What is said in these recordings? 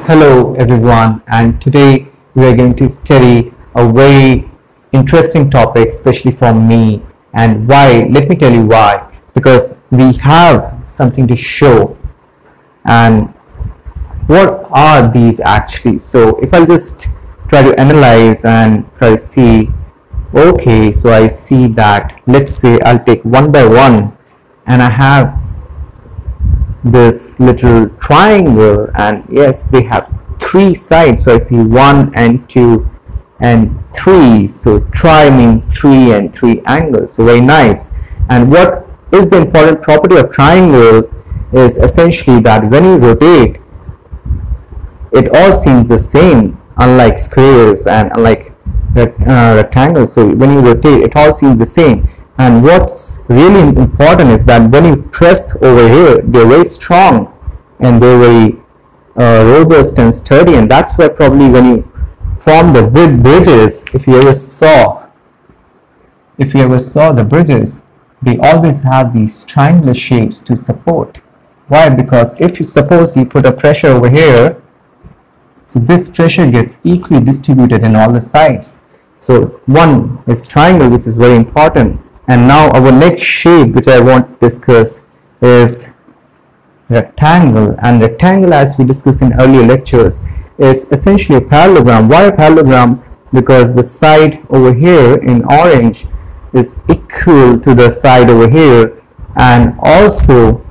Hello everyone, and today we are going to study a very interesting topic, especially for me. And why? Let me tell you why. Because we have something to show. And what are these actually? So if I'll just try to analyze and try to see, okay, so I see that, let's say I'll take one by one, and I have this little triangle, and yes, they have three sides. So I see 1 and 2 and 3. So tri means 3 and 3 angles. So very nice. And what is the important property of triangle is essentially that when you rotate, it all seems the same, unlike squares and unlike rectangles. So when you rotate, it all seems the same. And what's really important is that when you press over here, they're very strong and they're very robust and sturdy, and that's why probably when you form the bridges, if you ever saw the bridges, they always have these triangular shapes to support. Why? Because if you suppose you put a pressure over here, so this pressure gets equally distributed in all the sides. So one is triangle, which is very important. And now our next shape which I want to discuss is rectangle. And rectangle, as we discussed in earlier lectures, it's essentially a parallelogram. Why a parallelogram? Because the side over here in orange is equal to the side over here, and also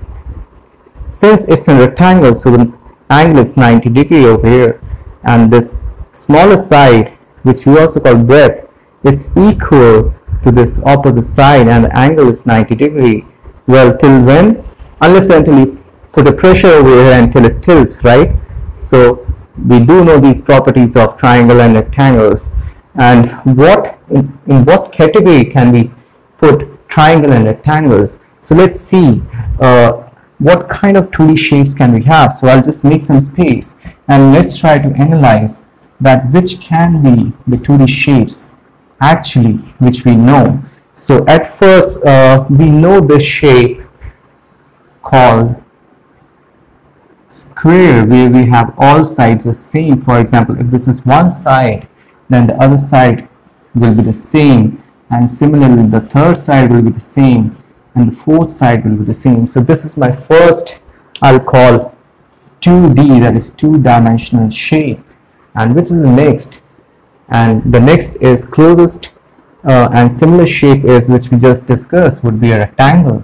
since it's a rectangle, so the angle is 90 degrees over here, and this smaller side, which we also call breadth, it's equal to this opposite side, and the angle is 90 degrees. Well, till when? Unless until you put a pressure over here until it tilts, right? So we do know these properties of triangle and rectangles. And what in what category can we put triangle and rectangles? So let's see what kind of 2D shapes can we have. So I'll just make some space and let's try to analyze that which can be the 2D shapes actually which we know. So at first we know the shape called square, where we have all sides the same. For example, if this is one side, then the other side will be the same, and similarly the third side will be the same, and the fourth side will be the same. So this is my first, I'll call 2D, that is two-dimensional shape. And which is the next? And the next is closest and similar shape is, which we just discussed, would be a rectangle.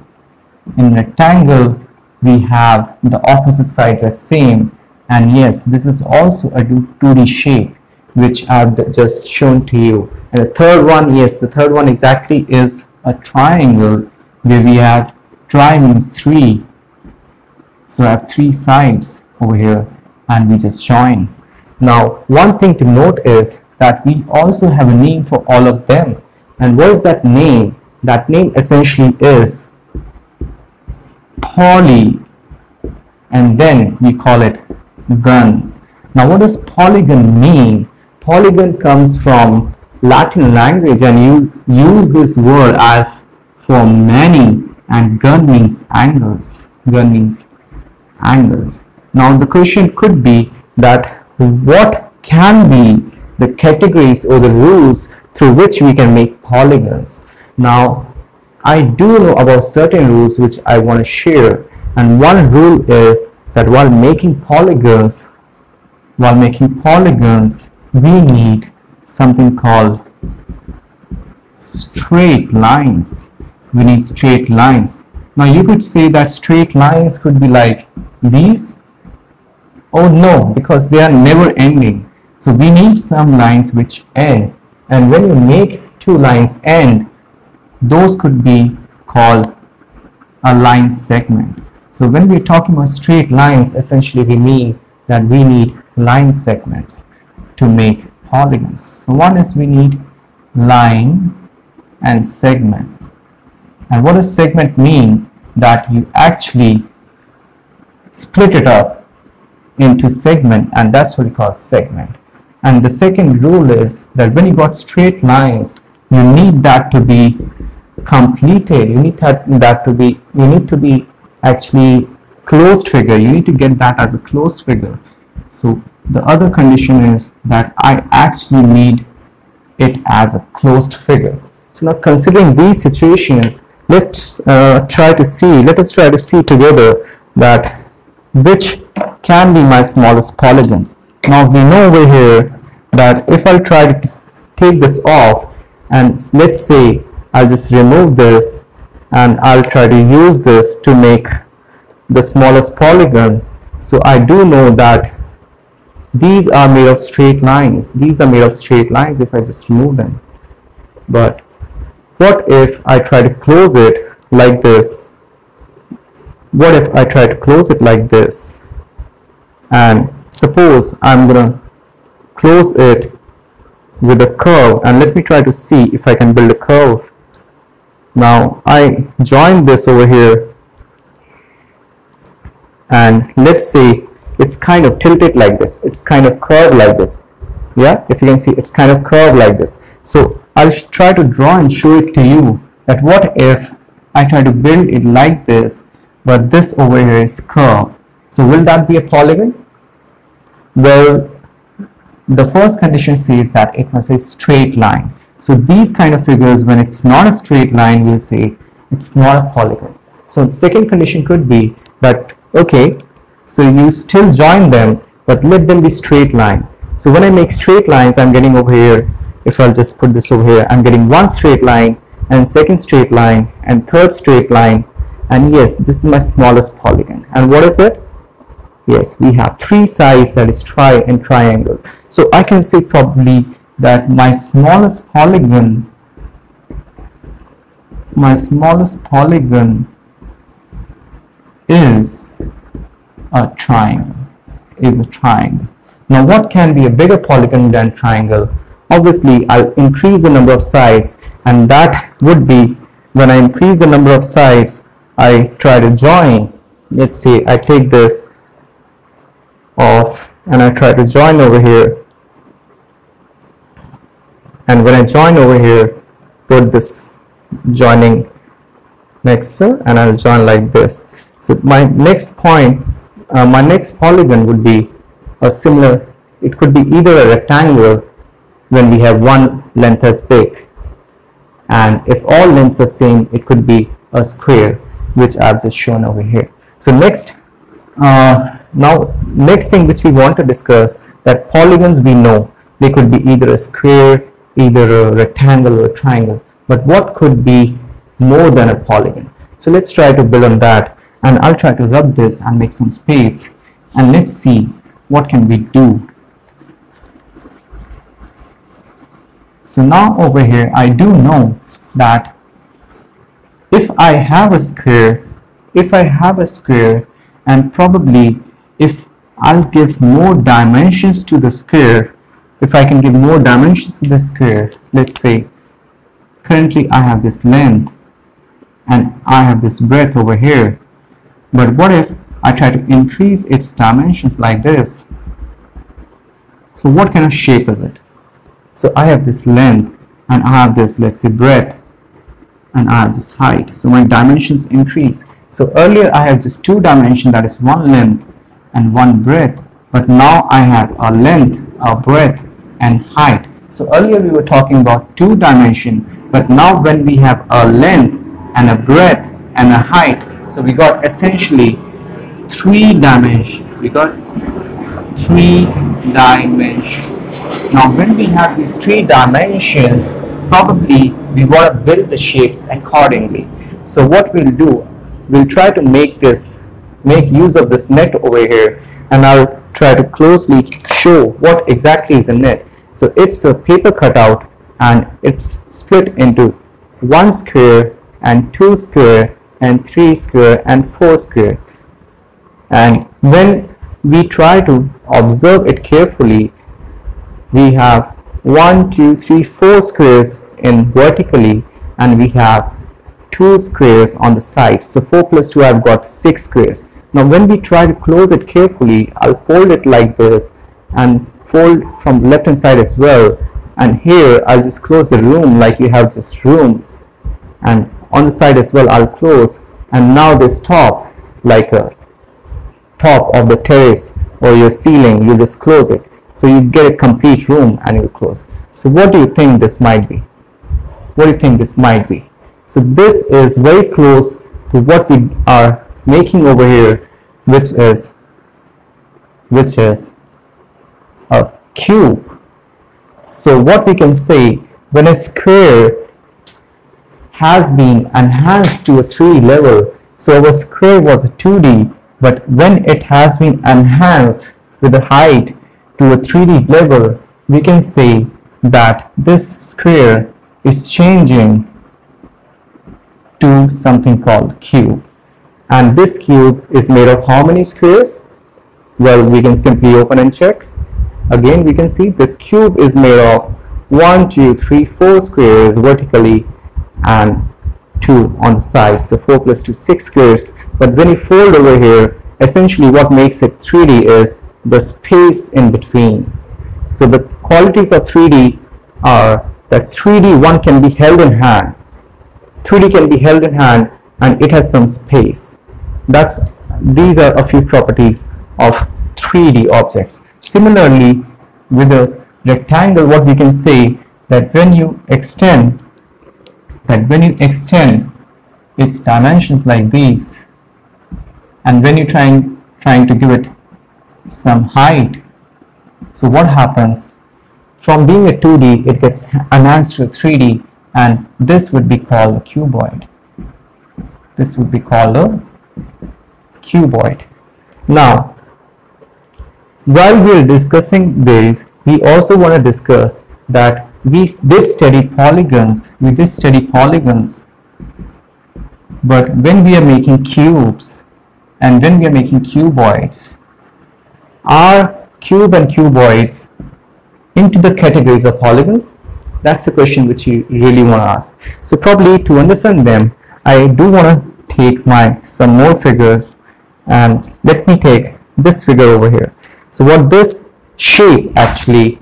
In rectangle we have the opposite sides are same, and yes, this is also a 2D shape which I've just shown to you. And the third one, yes, the third one exactly is a triangle, where we have tri means 3, so I have 3 sides over here and we just join. Now one thing to note is that we also have a name for all of them. And what is that name? That name essentially is poly, and then we call it gon. Now what does polygon mean? Polygon comes from Latin language, and you use this word as for many, and gon means angles. Gon means angles. Now the question could be that what can be the categories or the rules through which we can make polygons. Now I do know about certain rules which I want to share, and one rule is that while making polygons we need something called straight lines. We need straight lines. Now you could say that straight lines could be like these. Oh no, because they are never ending. So we need some lines which end, and when you make two lines end, those could be called a line segment. So when we're talking about straight lines, essentially we mean that we need line segments to make polygons. So one is we need line and segment. And what does segment mean? That you actually split it up into segment, and that's what we call segment. And the second rule is that when you got straight lines, you need that to be completed. You need to be actually closed figure. You need to get that as a closed figure. So The other condition is that I actually need it as a closed figure. So now considering these situations, let us try to see together that which can be my smallest polygon. Now we know over here that if I'll try to take this off, and let's say I'll just remove this and I'll try to use this to make the smallest polygon. So I do know that these are made of straight lines. These are made of straight lines if I just remove them. But what if I try to close it like this? What if I try to close it like this? And suppose I'm gonna close it with a curve, and let me try to see if I can build a curve. Now I join this over here, and let's say it's kind of tilted like this, it's kind of curved like this. Yeah, if you can see, it's kind of curved like this. So I'll try to draw and show it to you that what if I try to build it like this, but this over here is curved. So will that be a polygon? Well, the first condition says that it must be a straight line. So these kind of figures, when it's not a straight line, we'll say it's not a polygon. So the second condition could be that, okay, so you still join them, but let them be straight line. So when I make straight lines, I'm getting over here, if I'll just put this over here, I'm getting one straight line, and second straight line, and third straight line, and yes, this is my smallest polygon. And what is it? Yes, we have three sides, that is and triangle. So I can say probably that my smallest polygon is a triangle. Now what can be a bigger polygon than triangle? Obviously I'll increase the number of sides, and that would be when I increase the number of sides, I try to join. Let's say I take this off and I try to join over here, and when I join over here, put this joining next to, and I'll join like this. So my next point, my next polygon would be a similar, it could be either a rectangle when we have one length as big, and if all lengths are same, it could be a square, which I've just shown over here. So next, next thing which we want to discuss, that polygons, we know they could be either a square, either a rectangle or a triangle, but what could be more than a polygon? So let's try to build on that, and I'll try to rub this and make some space, and let's see what can we do. So now over here, I do know that if I have a square, and probably if I'll give more dimensions to the square, if I can give more dimensions to the square, let's say currently I have this length and I have this breadth over here, but what if I try to increase its dimensions like this? So what kind of shape is it? So I have this length and I have this, let's say, breadth, and I have this height. So my dimensions increase. So earlier I have just two dimensions, that is one length and one breadth, but now I have a length, a breadth and height. So earlier we were talking about two dimensions, but now when we have a length and a breadth and a height, so we got essentially three dimensions. We got three dimensions. Now when we have these three dimensions, probably we want to build the shapes accordingly. So what we'll do, we'll try to make use of this net over here, and I'll try to closely show what exactly is a net. So it's a paper cutout, and it's split into one square and two square and three square and four square. And when we try to observe it carefully, we have 1, 2, 3, 4 squares in vertically, and we have 2 squares on the sides. So 4 plus 2, I've got 6 squares. Now when we try to close it carefully, I'll fold it like this and fold from the left hand side as well, and here I'll just close the room like you have just room, and on the side as well I'll close, and now this top, like a top of the terrace, or your ceiling, you just close it. So you get a complete room and you close. So what do you think this might be? What do you think this might be? So this is very close to what we are making over here, which is a cube. So what we can say, when a square has been enhanced to a 3D level, so our square was a 2D, but when it has been enhanced with the height to a 3D level, we can say that this square is changing to something called cube. And this cube is made of how many squares? Well, we can simply open and check. Again, we can see this cube is made of 1, 2, 3, 4 squares vertically and 2 on the sides. So 4 plus 2, 6 squares. But when you fold over here, essentially what makes it 3D is the space in between. So the qualities of 3D are that 3D, one can be held in hand. 3D can be held in hand and it has some space. These are a few properties of 3D objects. Similarly, with a rectangle, what we can say that when you extend its dimensions like these, and when you're trying to give it some height, so what happens? From being a 2D, it gets enhanced to a 3D, and this would be called a cuboid. This would be called a cuboid. Now, while we are discussing this, we also want to discuss that we did study polygons. We did study polygons, but when we are making cubes and when we are making cuboids, are cube and cuboids into the categories of polygons? That's a question which you really want to ask. So probably to understand them, I do want to take some more figures, and let me take this figure over here. So what this shape actually,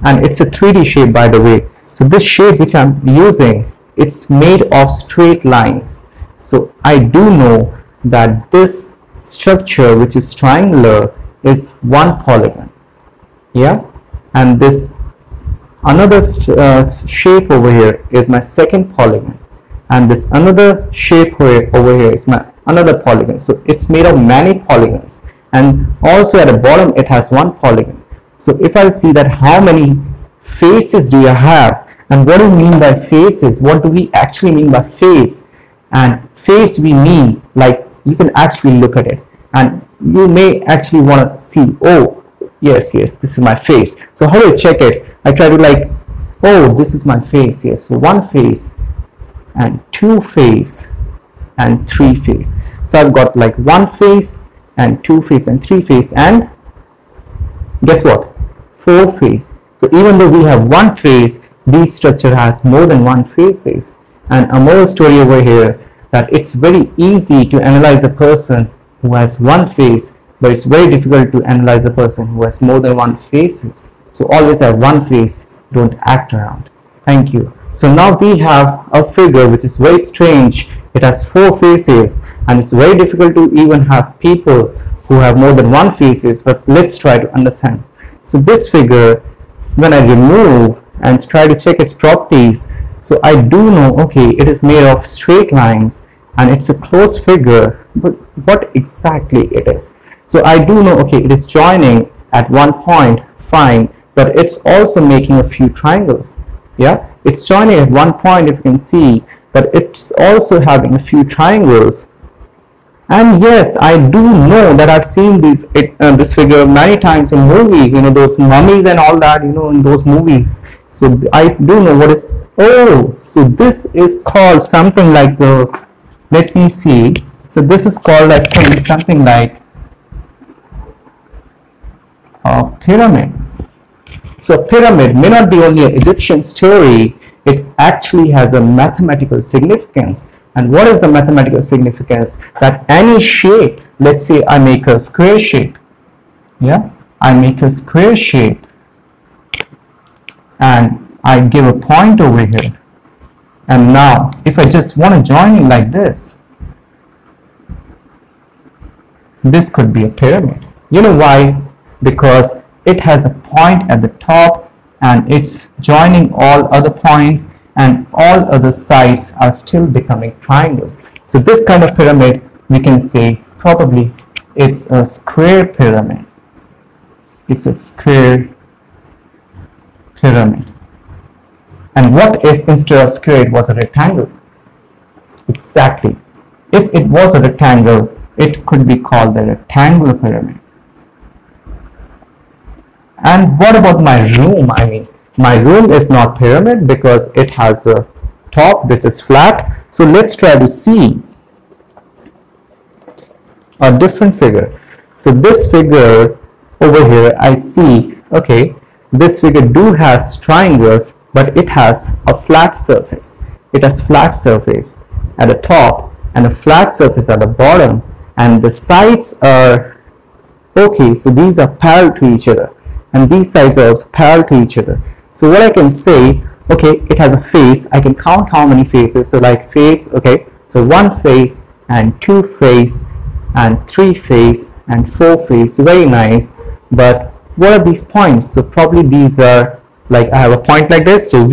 and it's a 3D shape by the way, so this shape which I'm using, it's made of straight lines. So I do know that this structure which is triangular is one polygon, yeah, and this another shape over here is my second polygon, and this another shape over here is my another polygon. So it's made of many polygons, and also at the bottom it has one polygon. So if I see that how many faces do you have, and what do you mean by faces? What do we actually mean by face? And face we mean like you can actually look at it and you may actually want to see, oh yes, this is my face. So how do I check it? I try to like, oh, this is my face. Yes, so one face and two face and three face. So I've got like one face and two face and three face, and guess what, four face. So even though we have one face, this structure has more than one faces. And a moral story over here, that it's very easy to analyze a person who has one face, but it's very difficult to analyze a person who has more than one faces. So always have one face, don't act around. Thank you. So now we have a figure which is very strange. It has four faces, and it's very difficult to even have people who have more than one faces, but let's try to understand. So this figure, when I remove and try to check its properties, so I do know, okay, it is made of straight lines and it's a closed figure, but what exactly it is? So I do know, okay, it is joining at one point, fine, but it's also making a few triangles. Yeah, it's joining at one point, if you can see, but it's also having a few triangles. And yes, I do know that I've seen this figure many times in movies, those mummies and all that, in those movies. So I do know what is, oh, so this is called something like the, let me see, so this is called, I think, something like a pyramid. So a pyramid may not be only an Egyptian story, it actually has a mathematical significance. And what is the mathematical significance? That any shape, let's say I make a square shape, yeah, I make a square shape and I give a point over here, and now if I just want to join it like this could be a pyramid. You know why? because it has a point at the top and it's joining all other points, and all other sides are still becoming triangles. So this kind of pyramid, we can say probably it's a square pyramid. It's a square pyramid. And what if instead of square it was a rectangle? Exactly. If it was a rectangle, it could be called a rectangular pyramid. And what about my room? I mean, my room is not pyramid because it has a top which is flat. So let's try to see a different figure. So this figure over here, I see, okay, this figure has triangles, but it has a flat surface. It has flat surface at the top and a flat surface at the bottom, and the sides are okay, so these are parallel to each other, and these sides are also parallel to each other. So what I can say, okay, it has a face. I can count how many faces. So like face, okay, so 1 face and 2 face and 3 face and 4 face. Very nice. But what are these points? So probably these are, like, I have a point like this, so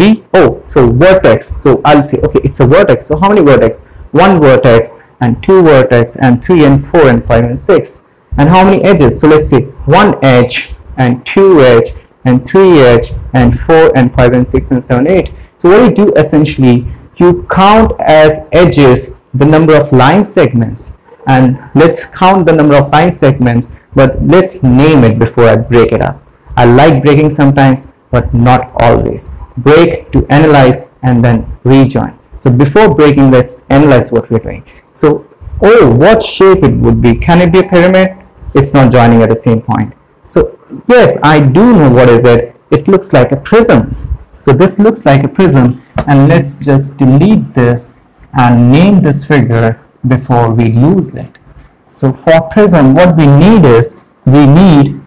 so vertex. So I'll say, okay, it's a vertex. So how many vertex? 1 vertex and 2 vertex and 3 and 4 and 5 and 6. And how many edges? So let's say 1 edge and 2 edge and 3 edge and 4 and 5 and 6 and 7, 8. So what you do essentially, you count as edges the number of line segments, and let's count the number of line segments, but let's name it before I break it up. I like breaking sometimes, but not always. Break to analyze and then rejoin. So before breaking, let's analyze what we're doing. So, oh, what shape it would be? Can it be a pyramid? It's not joining at the same point. So yes, I do know what is it. It looks like a prism. So this looks like a prism, and let's just delete this and name this figure before we lose it. So for prism, what we need is, we need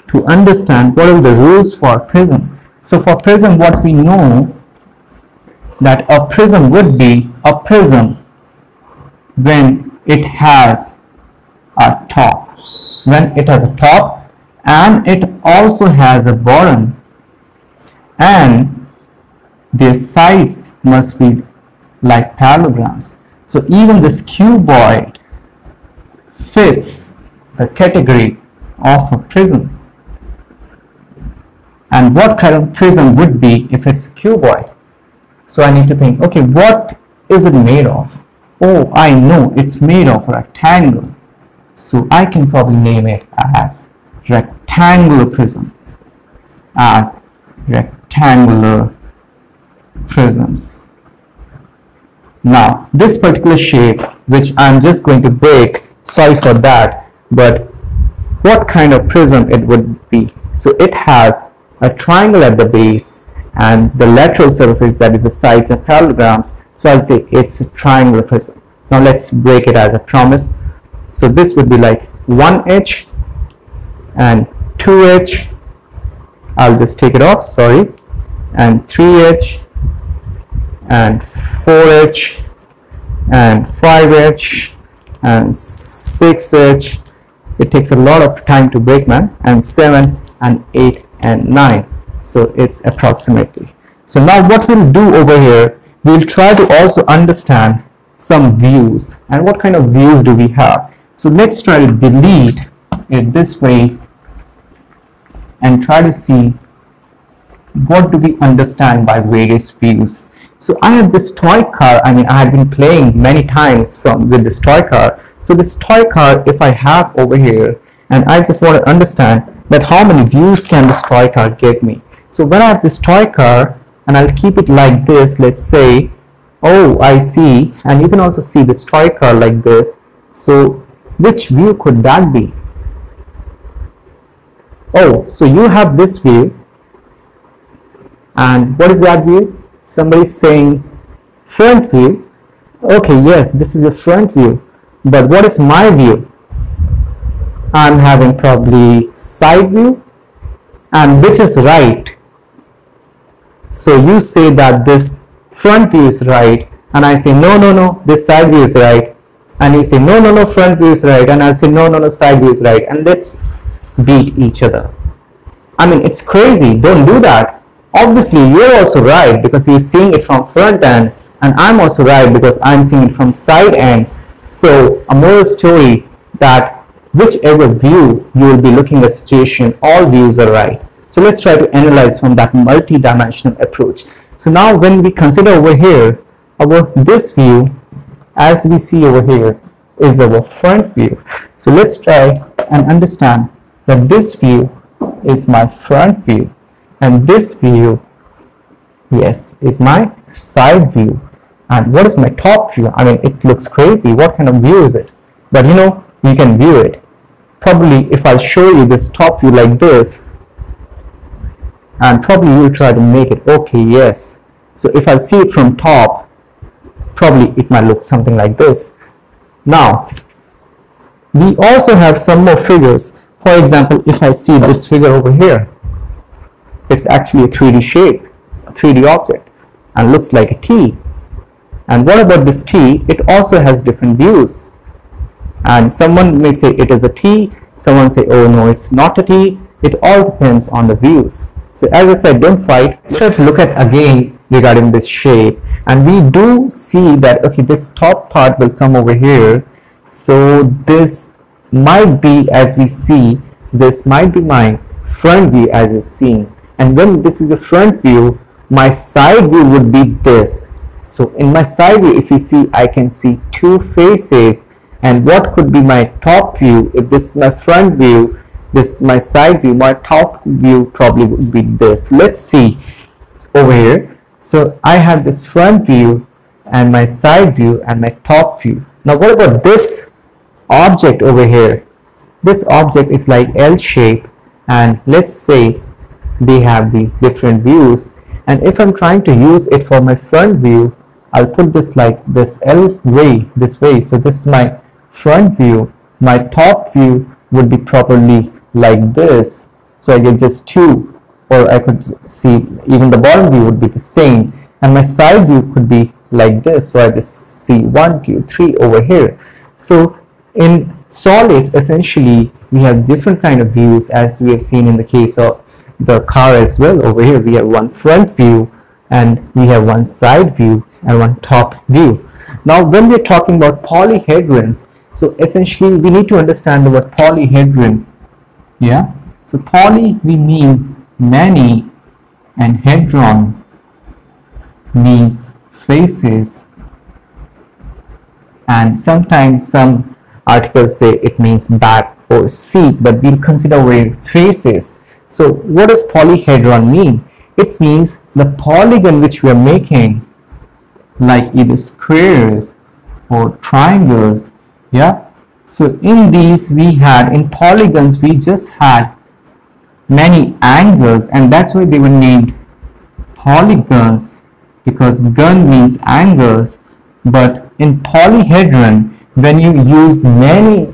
to understand what are the rules for prism. So for prism, what we know, that a prism would be a prism when it has a top. When it has a top and it also has a bottom, and their sides must be like parallelograms. So even this cuboid fits the category of a prism. And what kind of prism would be if it's a cuboid? So I need to think, okay, what is it made of? Oh, I know, it's made of a rectangle. So I can probably name it as rectangular prism, as rectangular prisms. Now this particular shape, which I'm just going to break, sorry for that, but what kind of prism it would be? So it has a triangle at the base, and the lateral surface, that is the sides, are parallelograms. So I'll say it's a triangular prism. Now let's break it as a promise. So this would be like 1 edge and 2 edge. I'll just take it off, sorry, and 3 edge and 4 edge and 5 edge and 6 edge. It takes a lot of time to break, man. And 7 and 8 and 9. So it's approximately. So now what we'll do over here, we'll try to also understand some views. And what kind of views do we have? So let's try to delete it this way and try to see what do we understand by various views. So I have this toy car. I mean, I have been playing many times with this toy car. So this toy car, if I have over here, and I just want to understand that how many views can this toy car give me. So when I have this toy car, and I'll keep it like this, let's say, oh, I see, and you can also see this toy car like this. So which view could that be? Oh, so you have this view, and what is that view? Somebody's saying front view. Okay, yes, this is a front view, but what is my view? I'm having probably side view, and which is right? So you say that this front view is right, and I say no, this side view is right, and you say no, front view is right, and I say no, side view is right. And let's beat each other. I mean, it's crazy. Don't do that. Obviously, you're also right because you're seeing it from front end, and I'm also right because I'm seeing it from side end. So a moral story that whichever view you will be looking at the situation, all views are right. So let's try to analyze from that multi-dimensional approach. So now when we consider over here, this view, as we see over here, is our front view. So let's try and understand that this view is my front view, and this view, yes, is my side view. And what is my top view? I mean, it looks crazy. What kind of view is it? But you know, you can view it. Probably if I show you this top view like this, and probably you'll try to make it okay, yes. So if I see it from top, probably it might look something like this. Now, we also have some more figures. For example, if I see this figure over here, it's actually a 3D shape, a 3D object, and looks like a T. And what about this T? It also has different views. And someone may say it is a T, someone say, oh no, it's not a T. It all depends on the views. So as I said, don't fight. Let's try to look at again regarding this shape, and we do see that okay, this top part will come over here. So this might be, as we see, this might be my front view as is seen, and when this is a front view, my side view would be this. So in my side view, if you see, I can see two faces, and what could be my top view? If this is my front view, this is my side view, my top view probably would be this. Let's see over here. So I have this front view and my side view and my top view. Now what about this object over here? This object is like L shape, and let's say they have these different views, and if I'm trying to use it for my front view, I'll put this like this L way, this way. So this is my front view. My top view would be properly like this. So I get just two, or I could see even the bottom view would be the same, and my side view could be like this. So I just see 1, 2, 3 over here. So in solids, essentially we have different kind of views, as we have seen in the case of the car as well. Over here we have one front view, and we have one side view and one top view. Now when we're talking about polyhedrons, so essentially we need to understand the word polyhedron. Yeah, so poly we mean many, and hedron means faces, and sometimes some articles say it means back or seat, but we'll consider faces. So what does polyhedron mean? It means the polygon which we are making, like either squares or triangles. Yeah, so in these we had, in polygons we just had many angles, and that's why they were named polygons, because gun means angles. But in polyhedron, when you use many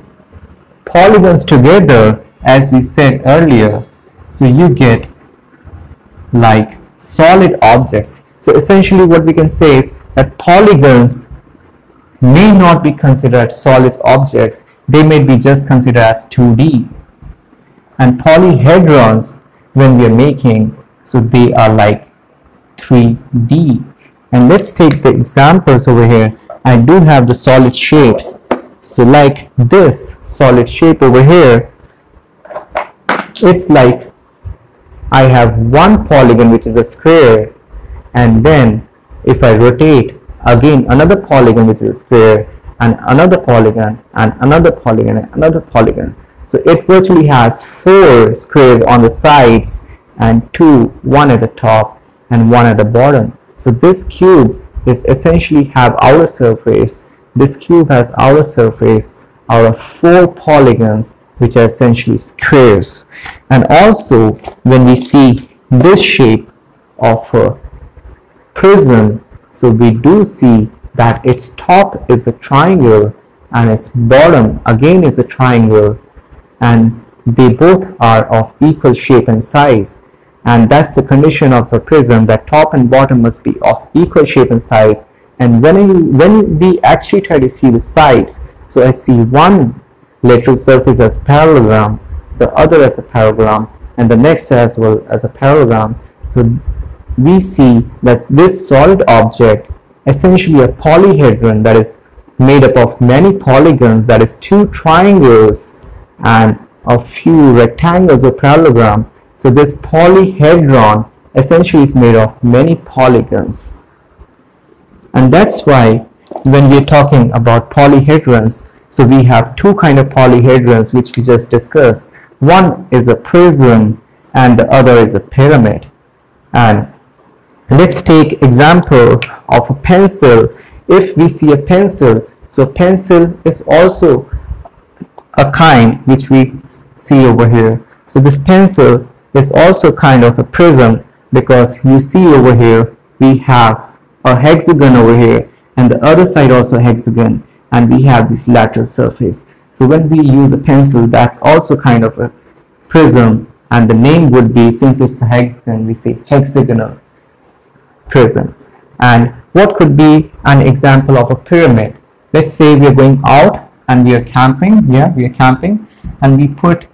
polygons together, as we said earlier, so you get like solid objects. So essentially what we can say is that polygons may not be considered solid objects, they may be just considered as 2D. And polyhedrons, when we are making, so they are like 3D. And let's take the examples over here. I do have the solid shapes. So like this solid shape over here, it's like I have one polygon which is a square, and then if I rotate, again another polygon which is a square, and another polygon, and another polygon, and another polygon. So it virtually has 4 squares on the sides, and 2, one at the top and one at the bottom. So this cube is essentially have outer surface. This cube has outer surface out of 4 polygons, which are essentially squares. And also when we see this shape of a prism, so we do see that its top is a triangle and its bottom again is a triangle, and they both are of equal shape and size. And that's the condition of a prism, that top and bottom must be of equal shape and size. And when we actually try to see the sides, so I see one lateral surface as parallelogram, the other as a parallelogram, and the next as well as a parallelogram. So we see that this solid object, essentially a polyhedron that is made up of many polygons, that is two triangles and a few rectangles or parallelogram. So this polyhedron essentially is made of many polygons, and that's why when we're talking about polyhedrons, so we have two kind of polyhedrons which we just discussed. One is a prism and the other is a pyramid. And let's take example of a pencil. If we see a pencil, so pencil is also a kind which we see over here. So this pencil is also kind of a prism, because you see over here we have a hexagon over here, and the other side also a hexagon, and we have this lateral surface. So when we use a pencil, that's also kind of a prism, and the name would be, since it's a hexagon, we say hexagonal prism. And what could be an example of a pyramid? Let's say we are going out and we are camping. Yeah, we are camping, and we put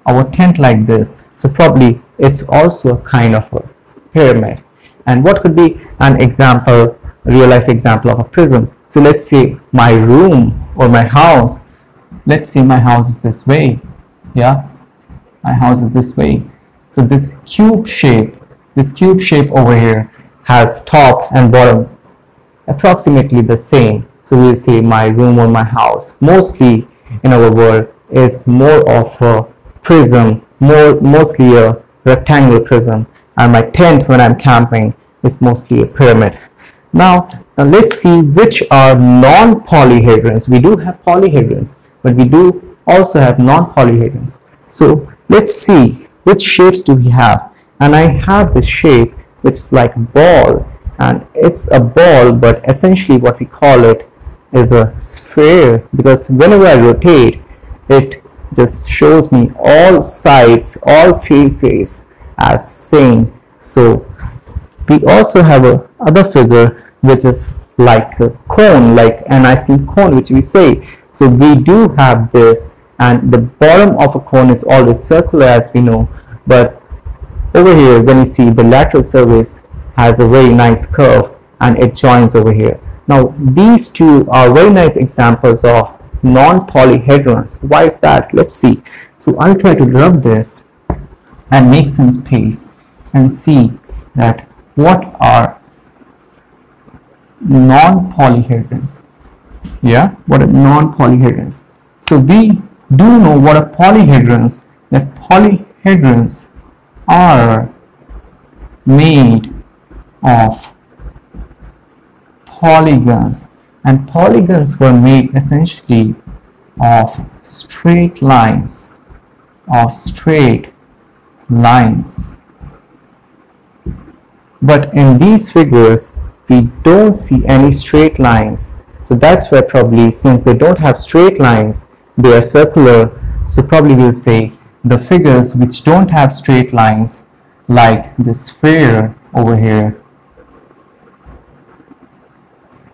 our tent like this. So probably it's also a kind of a pyramid. And what could be an example, real life example of a prism? So let's say my room or my house. Let's say my house is this way. Yeah, my house is this way. So this cube shape over here has top and bottom approximately the same. So we'll say my room or my house mostly in our world is more of a prism, mostly a rectangular prism, and my tent when I'm camping is mostly a pyramid. Now let's see which are non-polyhedrons. We do have polyhedrons, but we do also have non-polyhedrons. So let's see which shapes do we have. And I have this shape which is like a ball, and it's a ball, but essentially what we call it is a sphere, because whenever I rotate it just shows me all sides, all faces as same. So we also have a other figure which is like a cone, like an ice cream cone, which we say. So we do have this, and the bottom of a cone is always circular, as we know, but over here when you see the lateral surface has a very nice curve and it joins over here. Now these two are very nice examples of non-polyhedrons. Why is that? Let's see. So I'll try to rub this and make some space and see that what are non-polyhedrons. Yeah, what are non-polyhedrons? So we do know what are polyhedrons, that polyhedrons are made of polygons, and polygons were made essentially of straight lines, but in these figures we don't see any straight lines. So that's why probably, since they don't have straight lines, they are circular. So probably we'll say the figures which don't have straight lines, like the sphere over here,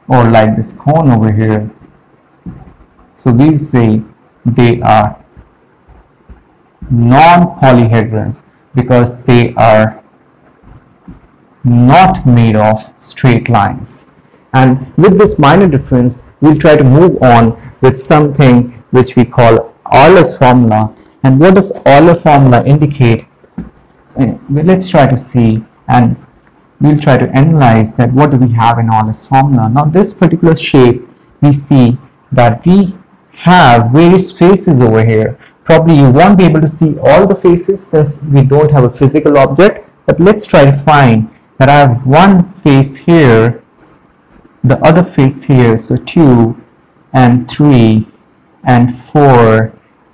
or like this cone over here, so we'll say they are non-polyhedrons because they are not made of straight lines. And with this minor difference, we'll try to move on with something which we call Euler's formula. And what does Euler formula indicate? Let's try to see, and we'll try to analyze that what do we have in Euler's formula. Now this particular shape, we see that we have various faces over here. Probably you won't be able to see all the faces since we don't have a physical object, but let's try to find that I have one face here, the other face here, so 2 and 3 and 4,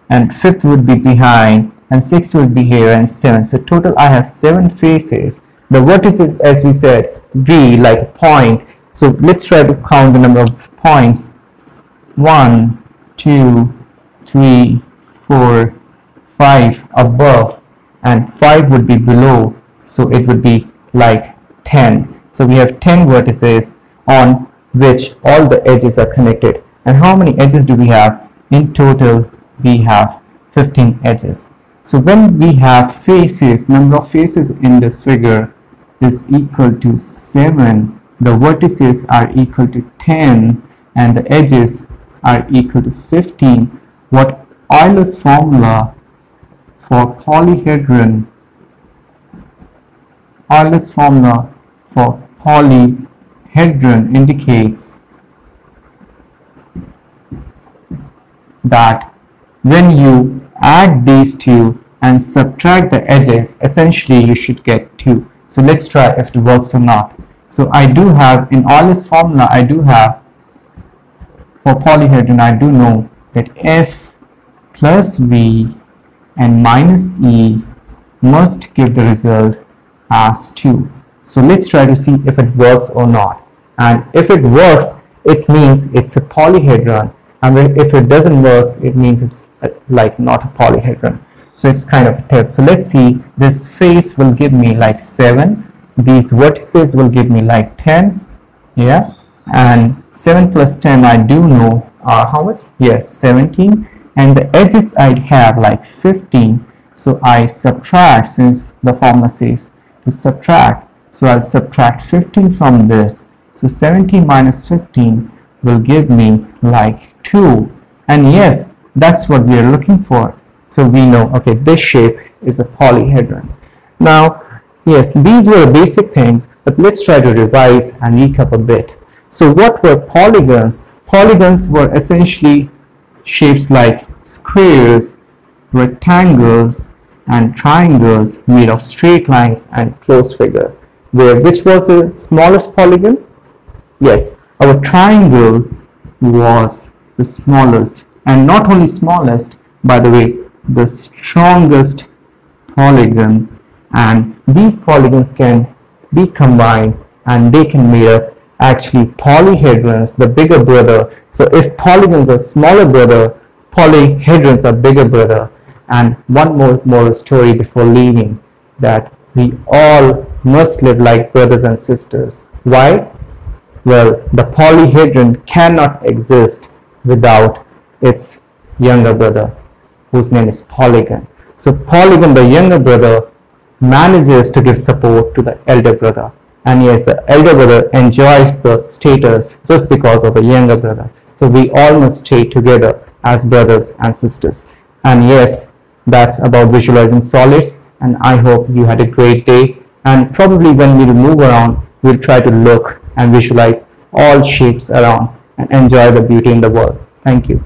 and 5th would be behind, and 6th would be here, and 7. So total I have 7 faces. The vertices, as we said, be like a point. So let's try to count the number of points. 1, 2, 3, 4, 5 above, and 5 would be below, so it would be like 10. So we have 10 vertices on which all the edges are connected. And how many edges do we have? In total we have 15 edges. So when we have faces, number of faces in this figure is equal to 7, the vertices are equal to 10, and the edges are equal to 15. What Euler's formula for polyhedron, Euler's formula for polyhedron indicates that when you add these two and subtract the edges, essentially you should get 2. So let's try if it works or not. So I do have, in Euler's formula, I do have, for polyhedron, I do know that F plus V and minus E must give the result as 2. So let's try to see if it works or not. And if it works, it means it's a polyhedron. And if it doesn't work, it means it's like not a polyhedron. So it's kind of a test. So let's see, this face will give me like 7. These vertices will give me like 10. Yeah. And 7 plus 10 I do know are how much? Yes, 17. And the edges I have like 15. So I subtract, since the formula says to subtract. So I'll subtract 15 from this. So 17 minus 15 will give me like 2. And yes, that's what we are looking for. So we know, okay, this shape is a polyhedron. Now, yes, these were the basic things, but let's try to revise and recap a bit. So what were polygons? Polygons were essentially shapes like squares, rectangles, and triangles made of straight lines and closed figure. Which was the smallest polygon? Yes, our triangle was the smallest, and not only smallest, by the way, the strongest polygon. And these polygons can be combined and they can make up actually polyhedrons, the bigger brother. So if polygons are smaller brother, polyhedrons are bigger brother. And one more moral story before leaving, that we all must live like brothers and sisters. Why? Well, the polyhedron cannot exist without its younger brother, whose name is polygon. So polygon, the younger brother, manages to give support to the elder brother. And yes, the elder brother enjoys the status just because of the younger brother. So we all must stay together as brothers and sisters. And yes, that's about visualizing solids. And I hope you had a great day. And probably when we move around, we'll try to look and visualize all shapes around and enjoy the beauty in the world. Thank you.